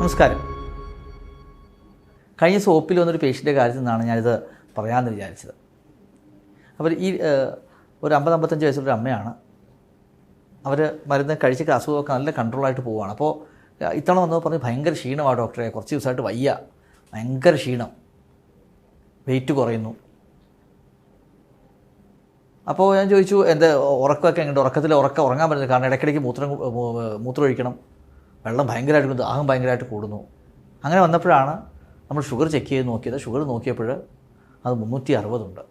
നമസ്കാരം. കഴിഞ്ഞ സോപ്പിൽ വന്നൊരു പേഷ്യൻ്റെ കാര്യത്തിൽ നിന്നാണ് ഞാനിത് പറയാമെന്ന് വിചാരിച്ചത്. അവർ ഒരു 50-55 വയസ്സുള്ളൊരു അമ്മയാണ്. അവർ മരുന്ന് കഴിച്ച് അസുഖമൊക്കെ നല്ല കൺട്രോളായിട്ട് പോവുകയാണ്. അപ്പോൾ ഇത്തവണ വന്നപ്പോൾ പറഞ്ഞ് ഭയങ്കര ക്ഷീണമാണ് ഡോക്ടറെ, കുറച്ച് ദിവസമായിട്ട് വയ്യ, ഭയങ്കര ക്ഷീണം, വെയിറ്റ് കുറയുന്നു. അപ്പോൾ ഞാൻ ചോദിച്ചു എന്താ ഉറക്കമൊക്കെ എങ്ങനെ, ഉറങ്ങാൻ പറ്റുന്നത്, കാരണം ഇടയ്ക്കിടയ്ക്ക് മൂത്രം ഒഴിക്കണം, വെള്ളം ഭയങ്കരമായിട്ട് ദാഹം ഭയങ്കരമായിട്ട് കൂടുന്നു. അങ്ങനെ വന്നപ്പോഴാണ് നമ്മൾ ഷുഗർ ചെക്ക് ചെയ്ത് നോക്കിയത്. ഷുഗർ നോക്കിയപ്പോൾ അത് 360 ഉണ്ട്.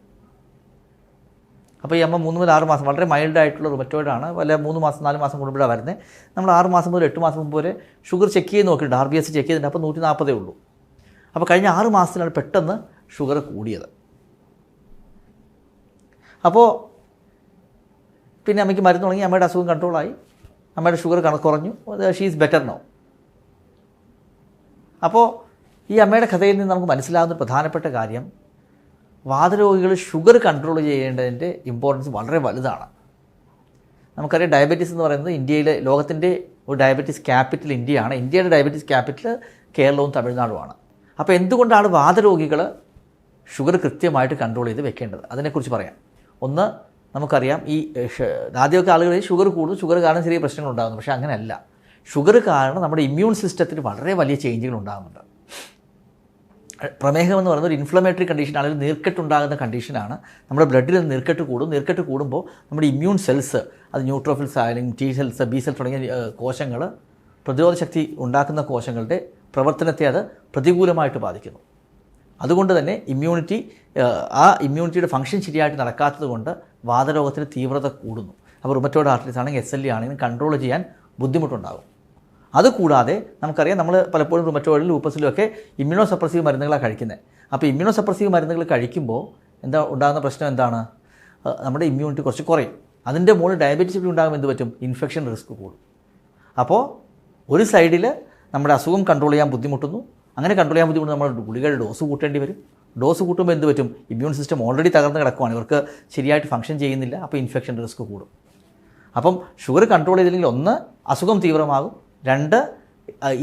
അപ്പോൾ ഈ അമ്മ 3 മുതൽ 6 മാസം വളരെ മൈൽഡായിട്ടുള്ള റുമറ്റോയിഡാണ്. വല്ല 3 മാസം 4 മാസം കൂടുമ്പോഴാണ് വരുന്നത്. നമ്മൾ 6 മാസം മുതൽ 8 മാസം മുമ്പ് വരെ ഷുഗർ ചെക്ക് ചെയ്ത് നോക്കിയിട്ടുണ്ട്, RBS ചെക്ക് ചെയ്തിട്ടുണ്ട്. അപ്പോൾ 140 ഉള്ളൂ. അപ്പോൾ കഴിഞ്ഞ 6 മാസത്തിലാണ് പെട്ടെന്ന് ഷുഗർ കൂടിയത്. അപ്പോൾ പിന്നെ അമ്മയ്ക്ക് മരുന്ന് തുടങ്ങി, അമ്മയുടെ അസുഖം കൺട്രോളായി, അമ്മയുടെ ഷുഗർ കുറഞ്ഞു, ഷീ ഈസ് ബെറ്റർ നൗ. അപ്പോൾ ഈ അമ്മയുടെ കഥയിൽ നിന്ന് നമുക്ക് മനസ്സിലാകുന്ന പ്രധാനപ്പെട്ട കാര്യം, വാതരോഗികൾ ഷുഗർ കൺട്രോൾ ചെയ്യേണ്ടതിൻ്റെ ഇമ്പോർട്ടൻസ് വളരെ വലുതാണ്. നമുക്കറിയാം, ഡയബറ്റീസ് എന്ന് പറയുന്നത് ഇന്ത്യയിലെ, ലോകത്തിൻ്റെ ഒരു ഡയബറ്റീസ് ക്യാപിറ്റൽ ഇന്ത്യയാണ്. ഇന്ത്യയുടെ ഡയബറ്റീസ് ക്യാപിറ്റൽ കേരളവും തമിഴ്നാടുമാണ്. അപ്പോൾ എന്തുകൊണ്ടാണ് വാതരോഗികൾ ഷുഗർ കൃത്യമായിട്ട് കൺട്രോൾ ചെയ്ത് വെക്കേണ്ടത്? അതിനെക്കുറിച്ച് പറയാം. ഒന്ന്, നമുക്കറിയാം, ഈ ആദ്യമൊക്കെ ആളുകളിൽ ഷുഗർ കൂടുന്നു, ഷുഗർ കാരണം ചെറിയ പ്രശ്നങ്ങൾ ഉണ്ടാകുന്നു. പക്ഷേ അങ്ങനെയല്ല. ഷുഗർ കാരണം നമ്മുടെ ഇമ്മ്യൂൺ സിസ്റ്റത്തിൽ വളരെ വലിയ ചേഞ്ചുകൾ ഉണ്ടാകുന്നുണ്ട്. പ്രമേഹം എന്ന് പറയുന്ന ഒരു ഇൻഫ്ലമേറ്ററി കണ്ടീഷൻ, അല്ലെങ്കിൽ നീർക്കെട്ടുണ്ടാകുന്ന കണ്ടീഷനാണ്. നമ്മുടെ ബ്ലഡിൽ നീർക്കെട്ട് കൂടും. നീർക്കെട്ട് കൂടുമ്പോൾ നമ്മുടെ ഇമ്മ്യൂൺ സെൽസ്, അത് ന്യൂട്രോഫിൽസ് ആയാലും T സെൽസ്, B സെൽസ് തുടങ്ങിയ കോശങ്ങൾ, പ്രതിരോധ ശക്തി ഉണ്ടാക്കുന്ന കോശങ്ങളുടെ പ്രവർത്തനത്തെ അത് പ്രതികൂലമായിട്ട് ബാധിക്കുന്നു. അതുകൊണ്ട് തന്നെ ഇമ്മ്യൂണിറ്റിയുടെ ഫംഗ്ഷൻ ശരിയായിട്ട് നടക്കാത്തത് കൊണ്ട് വാതരോഗത്തിന് തീവ്രത കൂടുന്നു. അപ്പോൾ റുമറ്റോയിഡ് ആർത്രൈറ്റിസ് ആണെങ്കിൽ SLE ആണെങ്കിലും കൺട്രോൾ ചെയ്യാൻ ബുദ്ധിമുട്ടുണ്ടാകും. അതുകൂടാതെ നമുക്കറിയാം, നമ്മൾ പലപ്പോഴും റുമറ്റോയിഡിലും ലൂപ്പസിലും ഒക്കെ ഇമ്മ്യൂണോ സപ്രസീവ് മരുന്നുകളാണ് കഴിക്കുന്നത്. അപ്പോൾ ഇമ്മ്യൂണോ സപ്രസീവ് മരുന്നുകൾ കഴിക്കുമ്പോൾ ഉണ്ടാകുന്ന പ്രശ്നം എന്താണ്? നമ്മുടെ ഇമ്മ്യൂണിറ്റി കുറച്ച് കുറയും. അതിൻ്റെ മുകളിൽ ഡയബറ്റീസ് ഉണ്ടാകുമ്പോൾ എന്ത് പറ്റും? ഇൻഫെക്ഷൻ റിസ്ക് കൂടും. അപ്പോൾ ഒരു സൈഡിൽ നമ്മുടെ അസുഖം കൺട്രോൾ ചെയ്യാൻ ബുദ്ധിമുട്ടുന്നു. അങ്ങനെ കൺട്രോൾ ചെയ്യാൻ ബുദ്ധിമുട്ട് നമ്മൾ ഗുളികയുടെ ഡോസ് കൂട്ടേണ്ടി വരും. ഡോസ് കൂട്ടുമ്പോൾ എന്ത് പറ്റും? ഇമ്മ്യൂൺ സിസ്റ്റം ഓൾറെഡി തകർന്ന് കിടക്കുവാണ്, ഇവർക്ക് ശരിയായിട്ട് ഫംഗ്ഷൻ ചെയ്യുന്നില്ല. അപ്പോൾ ഇൻഫെക്ഷൻ റിസ്ക് കൂടും. അപ്പം ഷുഗർ കൺട്രോൾ ചെയ്തില്ലെങ്കിൽ, ഒന്ന്, അസുഖം തീവ്രമാകും, 2,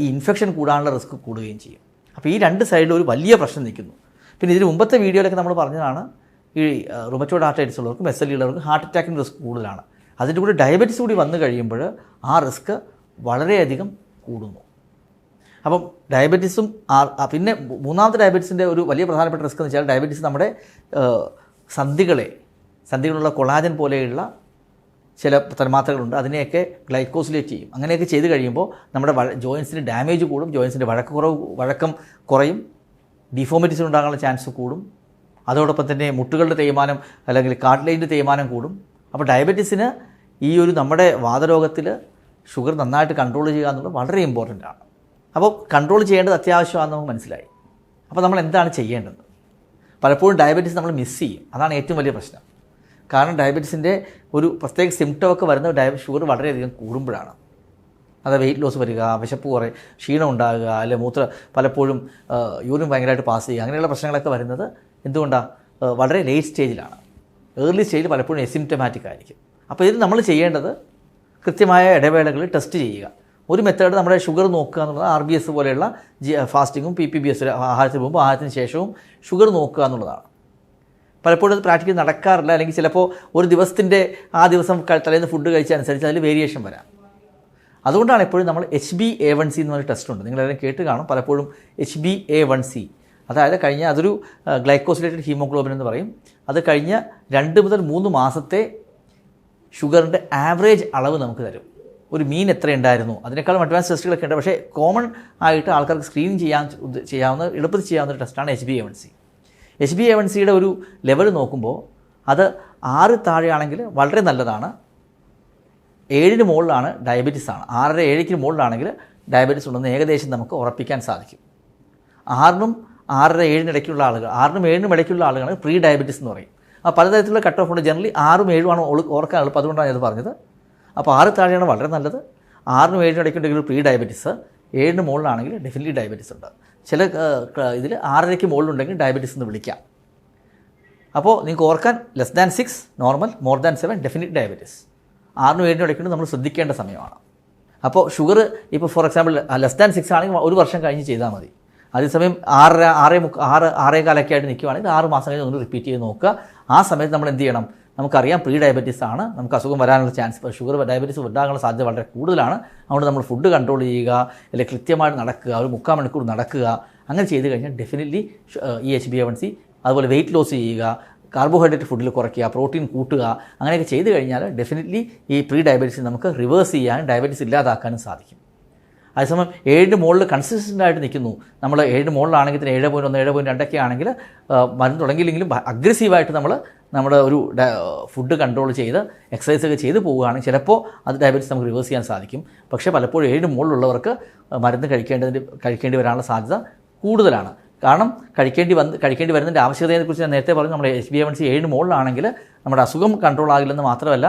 ഈ ഇൻഫെക്ഷൻ കൂടാനുള്ള റിസ്ക് കൂടുകയും ചെയ്യും. അപ്പോൾ ഈ 2 സൈഡിലും ഒരു വലിയ പ്രശ്നം നിൽക്കുന്നു. പിന്നെ ഇതിന് മുമ്പത്തെ വീഡിയോയിലൊക്കെ നമ്മൾ പറഞ്ഞതാണ്, ഈ റുമറ്റോയിഡ് ആർത്രൈറ്റിസ് ഉള്ളവർക്കും SLE ഉള്ളവർക്കും ഹാർട്ട് അറ്റാക്കിൻ്റെ റിസ്ക് കൂടുതലാണ്. അതിൻ്റെ കൂടെ ഡയബറ്റീസ് കൂടി വന്നു കഴിയുമ്പോൾ ആ റിസ്ക് വളരെയധികം കൂടുന്നു. അപ്പം ഡയബറ്റീസും പിന്നെ മൂന്നാമത്തെ ഡയബറ്റീസിൻ്റെ ഒരു വലിയ പ്രധാനപ്പെട്ട റിസ്ക് എന്ന് വെച്ചാൽ, ഡയബറ്റീസ് നമ്മുടെ സന്ധികളുള്ള കൊളാജൻ പോലെയുള്ള ചില തന്മാത്രകളുണ്ട്, അതിനെയൊക്കെ ഗ്ലൈക്കോസിലേറ്റ് ചെയ്യും. അങ്ങനെയൊക്കെ ചെയ്ത് കഴിയുമ്പോൾ നമ്മുടെ ജോയിൻസിന് ഡാമേജ് കൂടും, ജോയിൻസിൻ്റെ വഴക്കം കുറയും, ഡിഫോമിറ്റീസ് ഉണ്ടാകാനുള്ള ചാൻസ് കൂടും. അതോടൊപ്പം തന്നെ മുട്ടുകളുടെ തേയ്മാനം അല്ലെങ്കിൽ കാർട്ടിലേജിൻ്റെ തേയ്മാനം കൂടും. അപ്പോൾ ഡയബറ്റീസിന് ഈ ഒരു നമ്മുടെ വാതരോഗത്തിൽ ഷുഗർ നന്നായിട്ട് കൺട്രോൾ ചെയ്യുക എന്നുള്ളത് വളരെ ഇമ്പോർട്ടൻ്റ് ആണ്. അപ്പോൾ കൺട്രോൾ ചെയ്യേണ്ടത് അത്യാവശ്യമാണെന്ന് നമുക്ക് മനസ്സിലായി. അപ്പോൾ നമ്മൾ എന്താണ് ചെയ്യേണ്ടത്? പലപ്പോഴും ഡയബറ്റീസ് നമ്മൾ മിസ് ചെയ്യും. അതാണ് ഏറ്റവും വലിയ പ്രശ്നം. കാരണം ഡയബറ്റീസിൻ്റെ ഒരു പ്രത്യേക സിംറ്റമൊക്കെ വരുന്ന ഷുഗർ വളരെയധികം കൂടുമ്പോഴാണ്. അത് വെയിറ്റ് ലോസ് വരിക, വിശപ്പ് ക്ഷീണം ഉണ്ടാകുക, അല്ലെങ്കിൽ പലപ്പോഴും യൂറിൻ ഭയങ്കരമായിട്ട് പാസ് ചെയ്യുക, അങ്ങനെയുള്ള പ്രശ്നങ്ങളൊക്കെ വരുന്നത് എന്തുകൊണ്ടാണ്? വളരെ ലേറ്റ് സ്റ്റേജിലാണ്. ഏർലി സ്റ്റേജിൽ പലപ്പോഴും എസിംറ്റമാറ്റിക് ആയിരിക്കും. അപ്പോൾ ഇത് നമ്മൾ ചെയ്യേണ്ടത് കൃത്യമായ ഇടവേളകളിൽ ടെസ്റ്റ് ചെയ്യുക. ഒരു മെത്തേഡ് നമ്മുടെ ഷുഗർ നോക്കുക എന്നുള്ളത് RBS പോലെയുള്ള ഫാസ്റ്റിങ്ങും PPBS, ആഹാരത്തിന് മുമ്പ് ആഹാരത്തിന് ശേഷവും ഷുഗർ നോക്കുക എന്നുള്ളതാണ്. പലപ്പോഴും അത് പ്രാക്ടിക്കലി നടക്കാറില്ല. അല്ലെങ്കിൽ ചിലപ്പോൾ ഒരു ദിവസത്തിൻ്റെ ആ ദിവസം തലേന്ന് ഫുഡ് കഴിച്ചതനുസരിച്ച് അതിൽ വേരിയേഷൻ വരാം. അതുകൊണ്ടാണ് എപ്പോഴും നമ്മൾ HbA1c എന്നൊരു ടെസ്റ്റ് ഉണ്ട്, നിങ്ങളെല്ലാം കേട്ട് കാണും പലപ്പോഴും. HbA1c അതായത് അതൊരു ഗ്ലൈക്കോസിലേറ്റഡ് ഹീമോഗ്ലോബിൻ എന്ന് പറയും. അത് കഴിഞ്ഞ 2 മുതൽ 3 മാസത്തെ ഷുഗറിൻ്റെ ആവറേജ് അളവ് നമുക്ക് തരും. ഒരു മീൻ എത്രയുണ്ടായിരുന്നു, അതിനേക്കാളും അഡ്വാൻസ് ടെസ്റ്റുകളൊക്കെ ഉണ്ട്. പക്ഷേ കോമൺ ആയിട്ട് ആൾക്കാർക്ക് സ്ക്രീനിങ് ചെയ്യാവുന്ന എളുപ്പത്തിൽ ചെയ്യാവുന്ന ഒരു ടെസ്റ്റാണ് HbA1c. HbA1cയുടെ ഒരു ലെവൽ നോക്കുമ്പോൾ അത് 6 താഴെയാണെങ്കിൽ വളരെ നല്ലതാണ്. 7 മുകളിലാണ് ഡയബറ്റീസ് ആണ്. 6.5 7 മുകളിലാണെങ്കിൽ ഡയബറ്റീസ് ഉണ്ടെന്ന് ഏകദേശം നമുക്ക് ഉറപ്പിക്കാൻ സാധിക്കും. 6-നും 6.5 7 ഇടയ്ക്കുള്ള ആളുകൾ, 6-നും 7 ഇടയ്ക്കുള്ള ആളുകളാണ് പ്രീ ഡയബറ്റീസ് എന്ന് പറയും. അപ്പോൾ പലതരത്തിലുള്ള കട്ട് ഓഫ് ഉണ്ട്. ജനറലി 6-ഉം 7-ഉമാണ് ഓർക്കാൻ എളുപ്പം, അതുകൊണ്ടാണ് ഞാനത് പറഞ്ഞത്. അപ്പോൾ 6 താഴെയാണ് വളരെ നല്ലത്. 6-നും 7 ഇടയ്ക്കുണ്ടെങ്കിൽ പ്രീ ഡയബറ്റീസ്, 7 മുകളിലാണെങ്കിൽ ഡെഫിനറ്റ്ലി ഡയബറ്റീസ് ഉണ്ട്. ചില ഇതിൽ 6.5 മുകളിലുണ്ടെങ്കിൽ ഡയബറ്റീസ് എന്ന് വിളിക്കാം. അപ്പോൾ നിങ്ങൾക്ക് ഓർക്കാൻ, <6 normal, more than 7 definite diabetes. 6-നും 7-നും ഇടയ്ക്കുണ്ട് നമ്മൾ ശ്രദ്ധിക്കേണ്ട സമയമാണ്. അപ്പോൾ ഷുഗർ ഇപ്പോൾ ഫോർ എക്സാമ്പിൾ ലെസ് ദാൻ 6 ആണെങ്കിൽ 1 വർഷം കഴിഞ്ഞ് ചെയ്താൽ മതി. അതേസമയം 6.5 ആയിട്ട് നിൽക്കുകയാണെങ്കിൽ 6 മാസം കഴിഞ്ഞ് ഒന്ന് റിപ്പീറ്റ് ചെയ്ത് നോക്കുക. ആ സമയത്ത് നമ്മൾ എന്ത് ചെയ്യണം? നമുക്കറിയാം പ്രീ ഡയബറ്റീസ് ആണ്, നമുക്ക് അസുഖം വരാനുള്ള ചാൻസ്, ഇപ്പോൾ ഷുഗർ ഡയബറ്റീസ് ഉണ്ടാകാനുള്ള സാധ്യത വളരെ കൂടുതലാണ്. അതുകൊണ്ട് നമ്മൾ ഫുഡ് കൺട്രോൾ ചെയ്യുക, അല്ലെങ്കിൽ കൃത്യമായിട്ട് നടക്കുക, ഒരു 3/4 മണിക്കൂർ നടക്കുക. അങ്ങനെ ചെയ്ത് കഴിഞ്ഞാൽ ഡെഫിനറ്റ്ലി ഈ HbA1c, അതുപോലെ വെയിറ്റ് ലോസ് ചെയ്യുക, കാർബോഹൈഡ്രേറ്റ് ഫുഡിൽ കുറയ്ക്കുക, പ്രോട്ടീൻ കൂട്ടുക, അങ്ങനെയൊക്കെ ചെയ്ത് കഴിഞ്ഞാൽ ഡെഫിനറ്റ്ലി ഈ പ്രീ ഡയബറ്റീസ് നമുക്ക് റിവേഴ്സ് ചെയ്യാനും ഡയബറ്റീസ് ഇല്ലാതാക്കാനും സാധിക്കും. അതേസമയം 7 മുകളിൽ കൺസിസ്റ്റൻ്റ് ആയിട്ട് നിൽക്കുന്നു, നമ്മൾ 7 മുകളിലാണെങ്കിൽ 7.1 7.2 ആണെങ്കിൽ മരുന്ന് തുടങ്ങിയില്ലെങ്കിലും അഗ്രസീവായിട്ട് നമ്മൾ നമ്മുടെ ഒരു ഫുഡ് കൺട്രോൾ ചെയ്ത് എക്സസൈസ് ഒക്കെ ചെയ്ത് പോവുകയാണെങ്കിൽ ചിലപ്പോൾ അത് ഡയബറ്റീസ് നമുക്ക് റിവേഴ്സ് ചെയ്യാൻ സാധിക്കും. പക്ഷേ പലപ്പോഴും 7 മുകളിലുള്ളവർക്ക് മരുന്ന് കഴിക്കേണ്ടി വരാനുള്ള സാധ്യത കൂടുതലാണ്. കാരണം കഴിക്കേണ്ടി വരുന്നതിൻ്റെ ആവശ്യകതയെക്കുറിച്ച് ഞാൻ നേരത്തെ പറഞ്ഞു. നമ്മുടെ HbA1c 7 മുകളിലാണെങ്കിൽ നമ്മുടെ അസുഖം കൺട്രോൾ ആകില്ലെന്ന് മാത്രമല്ല,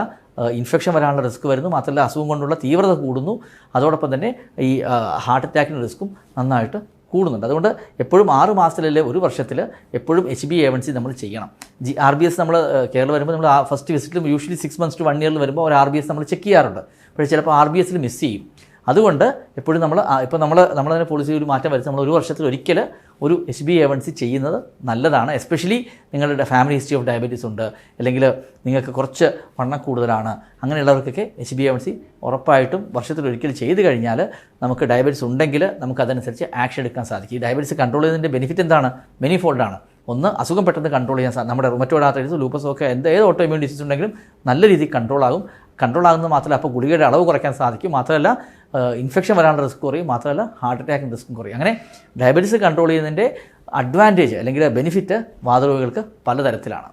ഇൻഫെക്ഷൻ വരാനുള്ള റിസ്ക് വരുന്നു, മാത്രമല്ല അസുഖം കൊണ്ടുള്ള തീവ്രത കൂടുന്നു, അതോടൊപ്പം തന്നെ ഈ ഹാർട്ട് അറ്റാക്കിൻ്റെ റിസ്ക്കും നന്നായിട്ട് കൂടുന്നുണ്ട്. അതുകൊണ്ട് എപ്പോഴും 6 മാസത്തിലല്ലേ 1 വർഷത്തിൽ എപ്പോഴും HbA1c നമ്മൾ ചെയ്യണം. RBS നമ്മൾ കേരളം വരുമ്പോൾ നമ്മൾ first വിസിറ്റിലും usually 6 months to 1 year വരുമ്പോൾ ഒരു RBS നമ്മൾ ചെക്ക് ചെയ്യാറുണ്ട്. പക്ഷേ ചിലപ്പോൾ RBSൽ മിസ് ചെയ്യും. അതുകൊണ്ട് എപ്പോഴും നമ്മളതിനെ പോളിസി ഒരു മാറ്റം വരുത്തി നമ്മൾ 1 വർഷത്തിൽ ഒരിക്കൽ ഒരു HbA1c ചെയ്യുന്നത് നല്ലതാണ്. എസ്പെഷ്യലി നിങ്ങളുടെ ഫാമിലി ഹിസ്റ്ററി ഓഫ് ഡയബറ്റീസ് ഉണ്ട്, അല്ലെങ്കിൽ നിങ്ങൾക്ക് കുറച്ച് വണ്ണം കൂടുതലാണ്, അങ്ങനെയുള്ളവർക്കൊക്കെ HbA1c ഉറപ്പായിട്ടും വർഷത്തിൽ ഒരിക്കൽ ചെയ്ത് കഴിഞ്ഞാൽ നമുക്ക് ഡയബറ്റീസ് ഉണ്ടെങ്കിൽ നമുക്കതനുസരിച്ച് ആക്ഷൻ എടുക്കാൻ സാധിക്കും. ഈ ഡയബറ്റീസ് കൺട്രോൾ ചെയ്യുന്നതിൻ്റെ ബെനിഫിറ്റ് എന്താണ്? മെനി ഫോൾഡാണ്. ഒന്ന്, അസുഖം പെട്ടെന്ന് കൺട്രോൾ ചെയ്യാൻ നമ്മുടെ റുമറ്റോയ്ഡ് ആർത്രൈറ്റിസ്, ലൂപ്പസ് ഒക്കെ ഏത് ഓട്ടോ ഇമ്മ്യൂൺ ഡിസീസ് ഉണ്ടെങ്കിലും നല്ല രീതിയിൽ കൺട്രോൾ ആകുന്നത് മാത്രമല്ല, അപ്പോൾ ഗുളികയുടെ അളവ് കുറയ്ക്കാൻ സാധിക്കും, മാത്രമല്ല ഇൻഫെക്ഷൻ വരാനുള്ള റിസ്ക് കുറയും, മാത്രമല്ല ഹാർട്ട് അറ്റാക്കിൻ്റെ റിസ്ക്കും കുറയും. അങ്ങനെ ഡയബറ്റീസ് കൺട്രോൾ ചെയ്യുന്നതിൻ്റെ അഡ്വാൻറ്റേജ് അല്ലെങ്കിൽ ബെനിഫിറ്റ് വാതരോഗികൾക്ക് പലതരത്തിലാണ്.